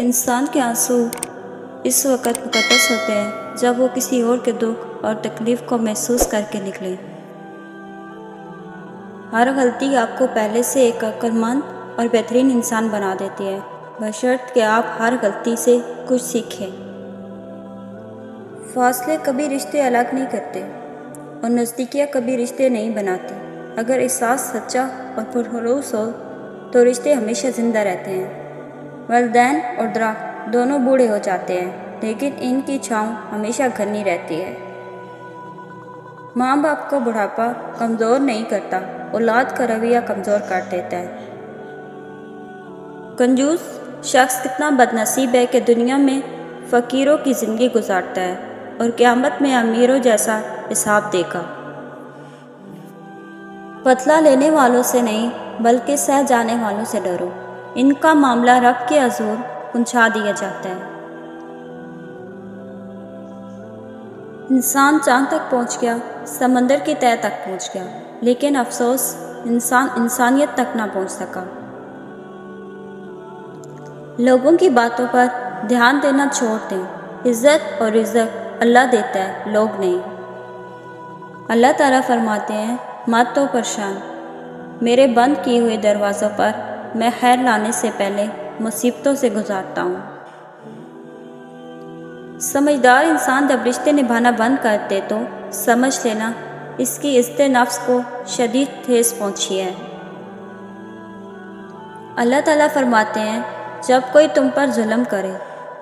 انسان کے آنسو اس وقت مقدس ہوتے ہیں جب وہ کسی اور کے دکھ اور تکلیف کو محسوس کر کے نکلیں۔ ہر غلطی آپ کو پہلے سے ایک عقلمند اور بہترین انسان بنا دیتی ہے، بشرط کہ آپ ہر غلطی سے کچھ سیکھیں۔ فاصلے کبھی رشتے الگ نہیں کرتے اور نزدیکیاں کبھی رشتے نہیں بناتی۔ اگر احساس سچا اور پرخلوص ہو تو رشتے ہمیشہ زندہ رہتے ہیں۔ والدین اور درخت دونوں بوڑھے ہو جاتے ہیں لیکن ان کی چھاؤں ہمیشہ گھنی رہتی ہے۔ ماں باپ کو بڑھاپا کمزور نہیں کرتا، اولاد کا رویہ کمزور کر دیتا ہے۔ کنجوس شخص کتنا بد نصیب ہے کہ دنیا میں فقیروں کی زندگی گزارتا ہے اور قیامت میں امیروں جیسا حساب دے گا۔ بدلہ لینے والوں سے نہیں بلکہ سہ جانے والوں سے ڈرو، ان کا معاملہ رب کے حضور پہنچا دیا جاتا ہے۔ انسان چاند تک پہنچ گیا، سمندر کی تہہ تک پہنچ گیا، لیکن افسوس انسان انسانیت تک نہ پہنچ سکا۔ لوگوں کی باتوں پر دھیان دینا چھوڑ دیں، عزت اور رزق اللہ دیتا ہے، لوگ نہیں۔ اللہ تعالیٰ فرماتے ہیں، مت تو پریشان، میرے بند کیے ہوئے دروازوں پر میں خیر لانے سے پہلے مصیبتوں سے گزارتا ہوں۔ سمجھدار انسان جب رشتے نبھانا بند کر دے تو سمجھ لینا اس کی عزت نفس کو شدید ٹھیس پہنچی ہے۔ اللہ تعالیٰ فرماتے ہیں، جب کوئی تم پر ظلم کرے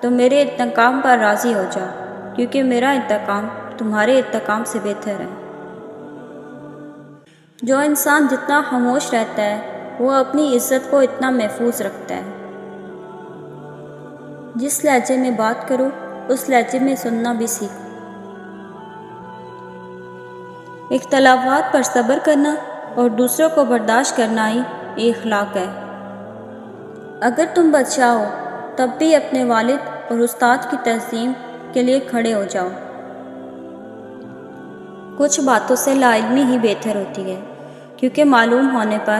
تو میرے انتقام پر راضی ہو جاؤ، کیونکہ میرا انتقام تمہارے انتقام سے بہتر ہے۔ جو انسان جتنا خاموش رہتا ہے وہ اپنی عزت کو اتنا محفوظ رکھتا ہے۔ جس لہجے میں بات کرو اس لہجے میں سننا بھی سیکھو۔ اختلافات پر صبر کرنا اور دوسروں کو برداشت کرنا ہی اخلاق ہے۔ اگر تم بادشاہ ہو تب بھی اپنے والد اور استاد کی تعظیم کے لیے کھڑے ہو جاؤ۔ کچھ باتوں سے لا علمی ہی بہتر ہوتی ہے، کیونکہ معلوم ہونے پر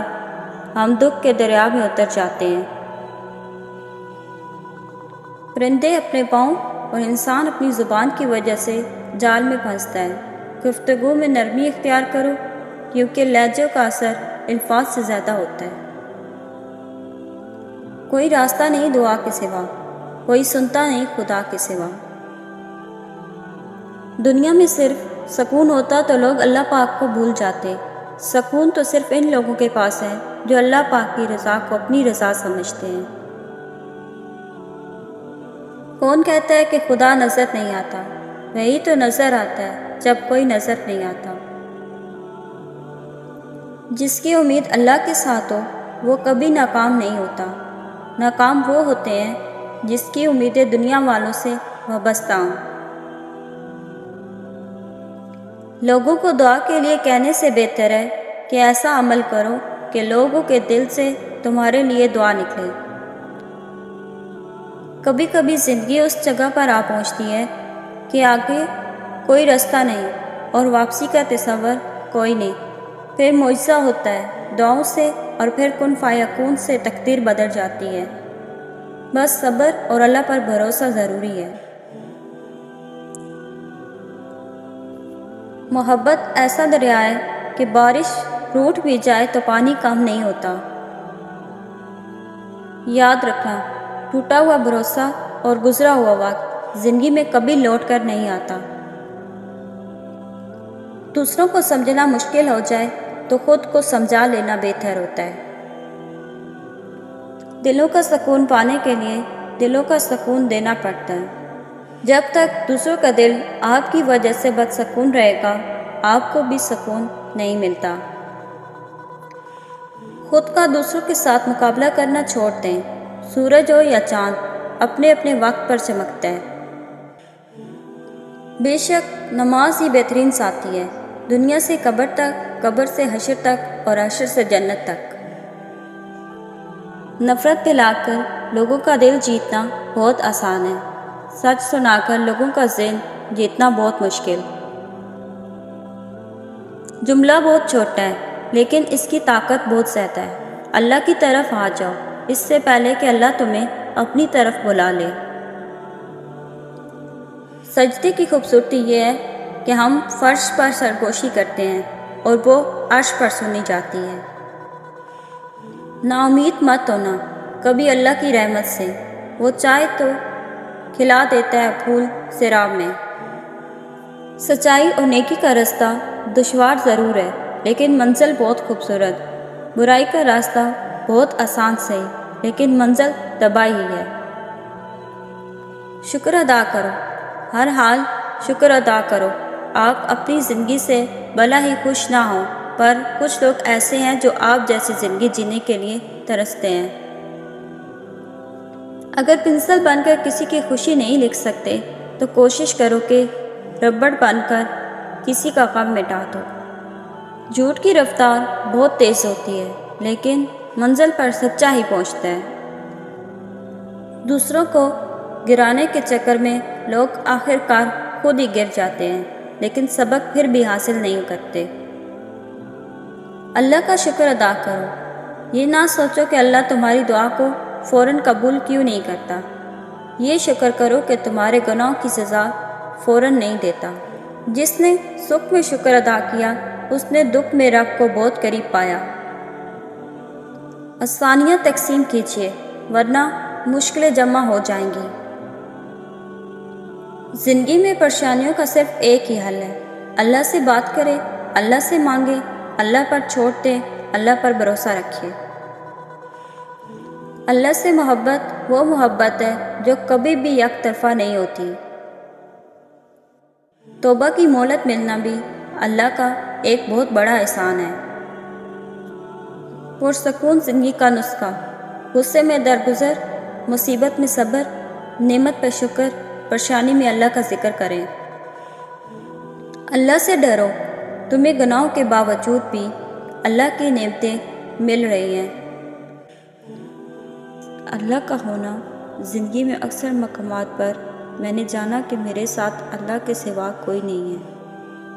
ہم دکھ کے دریا میں اتر جاتے ہیں۔ پرندے اپنے پاؤں اور انسان اپنی زبان کی وجہ سے جال میں پھنستا ہے۔ گفتگو میں نرمی اختیار کرو، کیونکہ لہجوں کا اثر الفاظ سے زیادہ ہوتا ہے۔ کوئی راستہ نہیں دعا کے سوا، کوئی سنتا نہیں خدا کے سوا۔ دنیا میں صرف سکون ہوتا تو لوگ اللہ پاک کو بھول جاتے۔ سکون تو صرف ان لوگوں کے پاس ہے جو اللہ پاک کی رضا کو اپنی رضا سمجھتے ہیں۔ کون کہتا ہے کہ خدا نظر نہیں آتا؟ وہی تو نظر آتا ہے جب کوئی نظر نہیں آتا۔ جس کی امید اللہ کے ساتھ ہو وہ کبھی ناکام نہیں ہوتا۔ ناکام وہ ہوتے ہیں جس کی امیدیں دنیا والوں سے وابستہ ہوں۔ لوگوں کو دعا کے لیے کہنے سے بہتر ہے کہ ایسا عمل کرو کہ لوگوں کے دل سے تمہارے لیے دعا نکلے۔ کبھی کبھی زندگی اس جگہ پر آ پہنچتی ہے کہ آگے کوئی راستہ نہیں اور واپسی کا تصور کوئی نہیں، پھر معجزہ ہوتا ہے دعاؤں سے اور پھر کن فیکون سے تقدیر بدل جاتی ہے۔ بس صبر اور اللہ پر بھروسہ ضروری ہے۔ محبت ایسا دریا ہے کہ بارش روٹ بھی جائے تو پانی کم نہیں ہوتا۔ یاد رکھنا، ٹوٹا ہوا بھروسہ اور گزرا ہوا وقت زندگی میں کبھی لوٹ کر نہیں آتا۔ دوسروں کو سمجھنا مشکل ہو جائے تو خود کو سمجھا لینا بہتر ہوتا ہے۔ دلوں کا سکون پانے کے لیے دلوں کا سکون دینا پڑتا ہے۔ جب تک دوسروں کا دل آپ کی وجہ سے بدسکون رہے گا آپ کو بھی سکون نہیں ملتا۔ خود کا دوسروں کے ساتھ مقابلہ کرنا چھوڑ دیں۔ سورج ہو یا چاند اپنے اپنے وقت پر چمکتا ہے۔ بے شک نماز ہی بہترین ساتھی ہے، دنیا سے قبر تک، قبر سے حشر تک اور حشر سے جنت تک۔ نفرت پھیلا کر لوگوں کا دل جیتنا بہت آسان ہے، سچ سنا کر لوگوں کا ذہن جیتنا بہت مشکل۔ جملہ بہت چھوٹا ہے لیکن اس کی طاقت بہت زیادہ ہے۔ اللہ کی طرف آ جاؤ اس سے پہلے کہ اللہ تمہیں اپنی طرف بلا لے۔ سجدے کی خوبصورتی یہ ہے کہ ہم فرش پر سرگوشی کرتے ہیں اور وہ عرش پر سنی جاتی ہے۔ نا امید مت ہونا کبھی اللہ کی رحمت سے، وہ چاہے تو کھلا دیتا ہے پھول سیراب میں۔ سچائی اور نیکی کا راستہ دشوار ضرور ہے لیکن منزل بہت خوبصورت۔ برائی کا راستہ بہت آسان سے لیکن منزل تباہی ہی ہے۔ شکر ادا کرو، ہر حال شکر ادا کرو۔ آپ اپنی زندگی سے بھلا ہی خوش نہ ہوں، پر کچھ لوگ ایسے ہیں جو آپ جیسی زندگی جینے کے لیے ترستے ہیں۔ اگر پنسل بن کر کسی کی خوشی نہیں لکھ سکتے تو کوشش کرو کہ ربڑ بن کر کسی کا غم مٹا دو۔ جھوٹ کی رفتار بہت تیز ہوتی ہے لیکن منزل پر سچا ہی پہنچتا ہے۔ دوسروں کو گرانے کے چکر میں لوگ آخر کار خود ہی گر جاتے ہیں لیکن سبق پھر بھی حاصل نہیں کرتے۔ اللہ کا شکر ادا کرو، یہ نہ سوچو کہ اللہ تمہاری دعا کو فوراً قبول کیوں نہیں کرتا۔ یہ شکر کرو کہ تمہارے گناہوں کی سزا فوراً نہیں دیتا۔ جس نے سکھ میں شکر ادا کیا اس نے دکھ میں رب کو بہت قریب پایا۔ آسانیاں تقسیم کیجیے ورنہ مشکلیں جمع ہو جائیں گی۔ زندگی میں پریشانیوں کا صرف ایک ہی حل ہے، اللہ سے بات کرے، اللہ سے مانگے، اللہ پر چھوڑ دیں، اللہ پر بھروسہ رکھیے۔ اللہ سے محبت وہ محبت ہے جو کبھی بھی یک طرفہ نہیں ہوتی۔ توبہ کی مہلت ملنا بھی اللہ کا ایک بہت بڑا احسان ہے۔ پرسکون زندگی کا نسخہ: غصے میں درگزر، مصیبت میں صبر، نعمت پر شکر، پریشانی میں اللہ کا ذکر کریں۔ اللہ سے ڈرو، تمہیں گناہوں کے باوجود بھی اللہ کی نعمتیں مل رہی ہیں۔ اللہ کا ہونا: زندگی میں اکثر مقامات پر میں نے جانا کہ میرے ساتھ اللہ کے سوا کوئی نہیں ہے،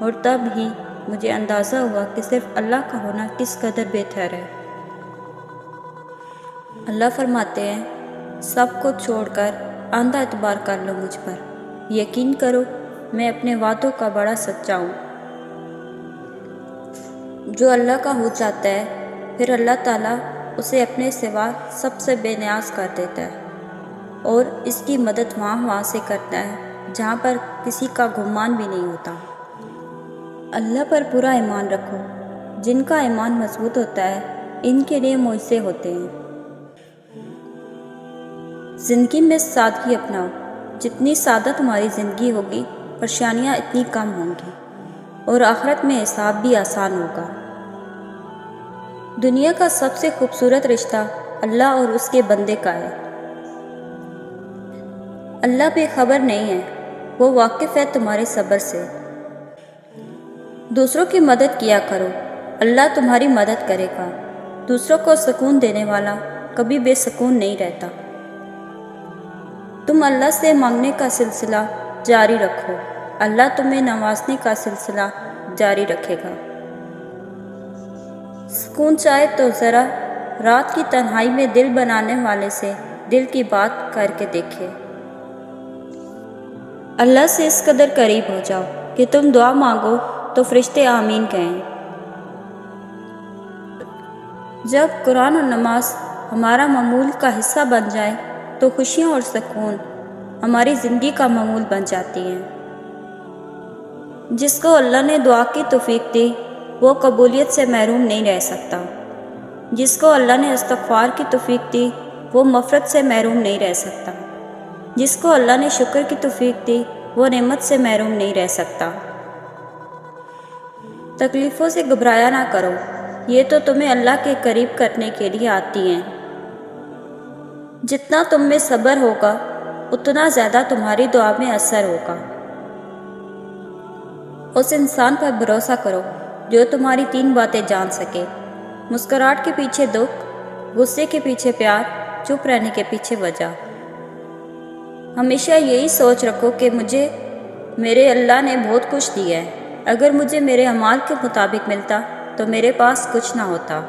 اور تب ہی مجھے اندازہ ہوا کہ صرف اللہ کا ہونا کس قدر بہتر ہے۔ اللہ فرماتے ہیں، سب کو چھوڑ کر اندھا اعتبار کر لو مجھ پر، یقین کرو میں اپنے وعدوں کا بڑا سچا ہوں۔ جو اللہ کا ہو جاتا ہے پھر اللہ تعالیٰ اسے اپنے سوا سب سے بے نیاز کر دیتا ہے اور اس کی مدد وہاں سے کرتا ہے جہاں پر کسی کا گمان بھی نہیں ہوتا۔ اللہ پر پورا ایمان رکھو، جن کا ایمان مضبوط ہوتا ہے ان کے لیے معجزے ہوتے ہیں۔ زندگی میں سادگی اپناؤ، جتنی سادہ تمہاری زندگی ہوگی پریشانیاں اتنی کم ہوں گی اور آخرت میں حساب بھی آسان ہوگا۔ دنیا کا سب سے خوبصورت رشتہ اللہ اور اس کے بندے کا ہے۔ اللہ بے خبر نہیں ہے، وہ واقف ہے تمہارے صبر سے۔ دوسروں کی مدد کیا کرو، اللہ تمہاری مدد کرے گا۔ دوسروں کو سکون دینے والا کبھی بے سکون نہیں رہتا۔ تم اللہ سے مانگنے کا سلسلہ جاری رکھو، اللہ تمہیں نوازنے کا سلسلہ جاری رکھے گا۔ سکون چاہے تو ذرا رات کی تنہائی میں دل بنانے والے سے دل کی بات کر کے دیکھے۔ اللہ سے اس قدر قریب ہو جاؤ کہ تم دعا مانگو تو فرشتے آمین کہیں۔ جب قرآن اور نماز ہمارا معمول کا حصہ بن جائے تو خوشیاں اور سکون ہماری زندگی کا معمول بن جاتی ہیں۔ جس کو اللہ نے دعا کی توفیق دی وہ قبولیت سے محروم نہیں رہ سکتا۔ جس کو اللہ نے استغفار کی توفیق دی وہ مغفرت سے محروم نہیں رہ سکتا۔ جس کو اللہ نے شکر کی توفیق دی وہ نعمت سے محروم نہیں رہ سکتا۔ تکلیفوں سے گھبرایا نہ کرو، یہ تو تمہیں اللہ کے قریب کرنے کے لیے آتی ہیں۔ جتنا تم میں صبر ہوگا اتنا زیادہ تمہاری دعا میں اثر ہوگا۔ اس انسان پر بھروسہ کرو جو تمہاری 3 باتیں جان سکے: مسکراہٹ کے پیچھے دکھ، غصے کے پیچھے پیار، چپ رہنے کے پیچھے وجہ۔ ہمیشہ یہی سوچ رکھو کہ مجھے میرے اللہ نے بہت کچھ دیا ہے، اگر مجھے میرے اعمال کے مطابق ملتا تو میرے پاس کچھ نہ ہوتا۔